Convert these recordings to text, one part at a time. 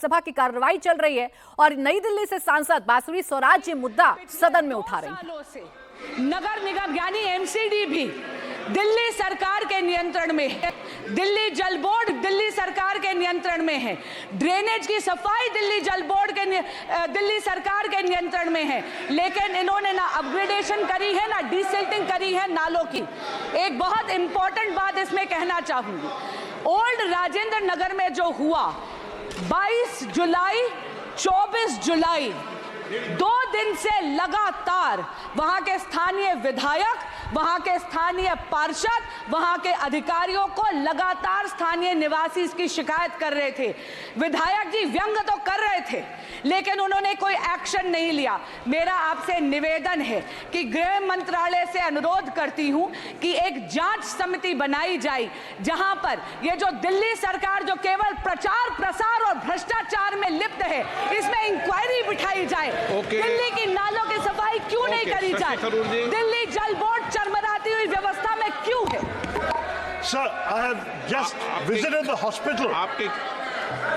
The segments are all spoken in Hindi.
लोकसभा की कार्रवाई चल रही है और नई दिल्ली से सांसद बांसुरी स्वराज ये मुद्दा सदन में उठा रही है। नगर निगम यानी एमसीडी भी दिल्ली सरकार के नियंत्रण में है, दिल्ली जल बोर्ड दिल्ली सरकार के नियंत्रण में है, ड्रेनेज की सफाई दिल्ली जल बोर्ड के दिल्ली सरकार के नियंत्रण में है, लेकिन इन्होंने ना अपग्रेडेशन करी है ना डिसिल्टिंग करी है नालों की। एक बहुत इंपॉर्टेंट बात इसमें कहना चाहूंगी, ओल्ड राजेंद्र नगर में जो हुआ 22 जुलाई 24 जुलाई 2 दिन से लगातार वहां के स्थानीय विधायक, वहां के स्थानीय पार्षद, वहां के अधिकारियों को लगातार स्थानीय निवासी इसकी शिकायत कर रहे थे। विधायक जी व्यंग तो कर रहे थे लेकिन उन्होंने कोई एक्शन नहीं लिया। मेरा आपसे निवेदन है कि गृह मंत्रालय से अनुरोध करती हूं कि एक जांच समिति बनाई जाए जहां पर ये जो दिल्ली सरकार जो केवल प्रचार प्रसार और भ्रष्टाचार में लिप्त है, इसमें इंक्वायरी बिठाई जाए। दिल्ली की नालों की सफाई क्यों नहीं करी जाए? दिल्ली जल बोर्ड चरमराती हुई व्यवस्था में क्यों है? Sir, I have just visited the hospital.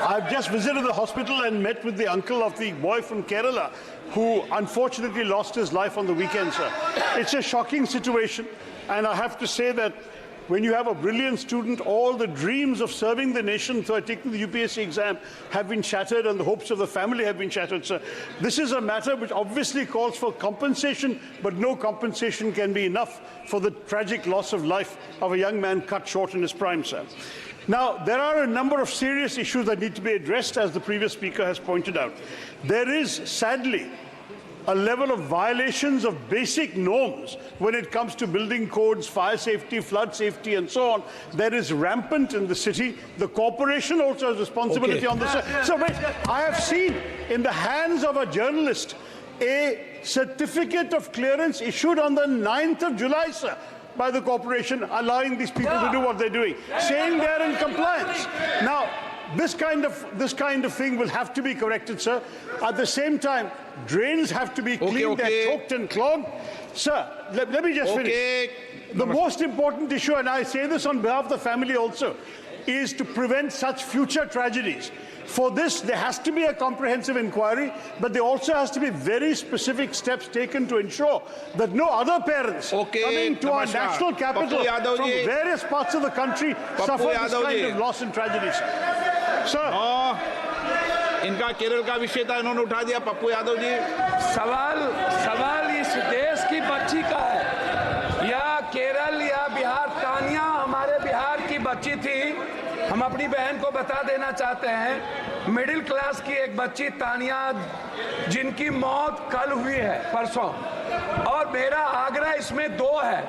I've just visited the hospital and met with the uncle of the boy from Kerala who unfortunately lost his life on the weekend, sir. It's a shocking situation, and I have to say that when you have a brilliant student, all the dreams of serving the nation through taking the UPSC exam have been shattered and the hopes of the family have been shattered, sir. This is a matter which obviously calls for compensation, but no compensation can be enough for the tragic loss of life of a young man cut short in his prime, sir. Now, there are a number of serious issues that need to be addressed, as the previous speaker has pointed out. There is, sadly, a level of violations of basic norms when it comes to building codes, fire safety, flood safety, and so on. That is rampant in the city. The corporation also has responsibility on this. So wait, I have seen in the hands of a journalist a certificate of clearance issued on the 9th of July, sir, by the corporation, allowing these people to do what they're doing, saying they're in compliance. Now, this kind of thing will have to be corrected, sir. At the same time, drains have to be cleaned. They're choked and clogged. Sir, let me just finish. The most important issue, and I say this on behalf of the family also, is to prevent such future tragedies. For this, there has to be a comprehensive inquiry, but there also has to be very specific steps taken to ensure that no other parents coming to our national capital from various parts of the country suffer this kind of loss and tragedies. Sir. इनका केरल का विषय था, इन्होंने उठा दिया। पप्पू यादव जी, सवाल इस देश की बच्ची का है या केरल या बिहार? तानिया हमारे बिहार की बच्ची थी। हम अपनी बहन को बता देना चाहते हैं, मिडिल क्लास की एक बच्ची तानिया जिनकी मौत कल हुई है, परसों। और मेरा आग्रह इसमें 2 है।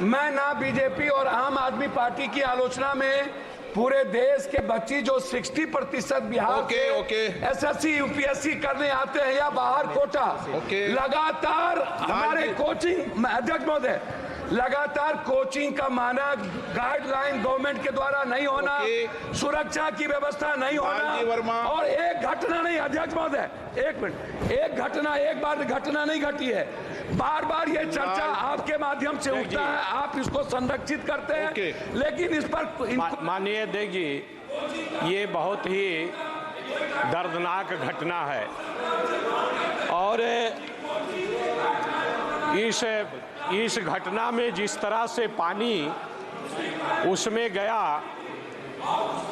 मैं ना बीजेपी और आम आदमी पार्टी की आलोचना में पूरे देश के बच्ची जो 60% बिहार के एसएससी यूपीएससी करने आते हैं या बाहर कोटा, लगातार हमारे कोचिंग, अध्यक्ष महोदय, लगातार कोचिंग का मानक गाइडलाइन गवर्नमेंट के द्वारा नहीं होना, सुरक्षा की व्यवस्था नहीं होना, और एक घटना नहीं, अध्यक्ष महोदय 1 मिनट, एक बार घटना नहीं घटी है। बार बार ये चर्चा आपके माध्यम से उठता है, आप इसको संरक्षित करते हैं, लेकिन इस पर माननीय अध्यक्ष जी, ये बहुत ही दर्दनाक घटना है और इस घटना में जिस तरह से पानी उसमें गया,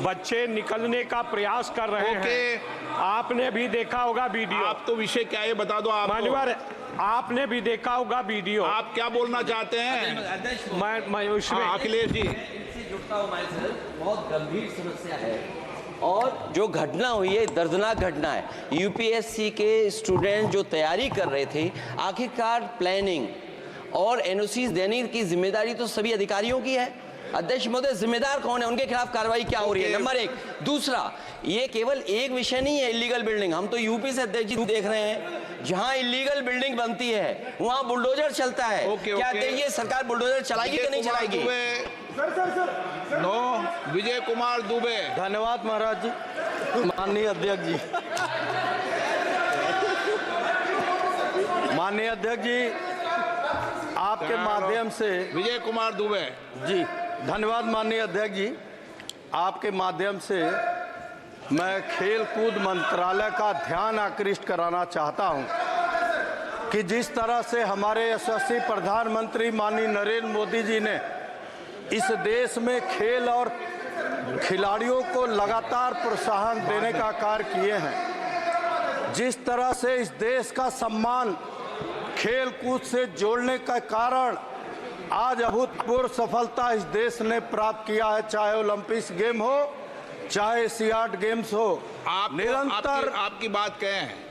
बच्चे निकलने का प्रयास कर रहे हैं। आपने भी देखा होगा वीडियो। आप तो विषय क्या है बता दो। आप मान्यवर, आपने भी देखा होगा वीडियो। आप क्या बोलना चाहते हैं? मैं उसमें अखिलेश जी, जुड़ता हूं मैं सर, बहुत गंभीर समस्या है और जो घटना हुई है दर्दनाक घटना है। यूपीएससी के स्टूडेंट जो तैयारी कर रहे थे, आखिरकार प्लानिंग और एनओसीज देने की जिम्मेदारी तो सभी अधिकारियों की है। अध्यक्ष महोदय, जिम्मेदार कौन है, उनके खिलाफ कार्रवाई क्या हो रही है? नंबर 1। दूसरा, ये केवल एक विषय नहीं है इलीगल बिल्डिंग। हम तो यूपी से अध्यक्ष जी देख रहे हैं, जहां इलीगल बिल्डिंग बनती है वहां बुलडोजर चलता है। क्या अध्यक्ष ये सरकार बुलडोजर चलाएगी कि नहीं चलाएगी? विजय कुमार दुबे। धन्यवाद महाराज जी। माननीय अध्यक्ष जी, माननीय अध्यक्ष जी, आपके माध्यम से विजय कुमार दुबे जी, धन्यवाद माननीय अध्यक्ष जी। आपके माध्यम से मैं खेल कूद मंत्रालय का ध्यान आकृष्ट कराना चाहता हूं कि जिस तरह से हमारे यशस्वी प्रधानमंत्री माननीय नरेंद्र मोदी जी ने इस देश में खेल और खिलाड़ियों को लगातार प्रोत्साहन देने का कार्य किए हैं, जिस तरह से इस देश का सम्मान खेल कूद से जोड़ने का कारण आज अभूतपूर्व सफलता इस देश ने प्राप्त किया है, चाहे ओलंपिक्स गेम हो चाहे एशियाड गेम्स हो। आप निरंतर आपकी बात कहें हैं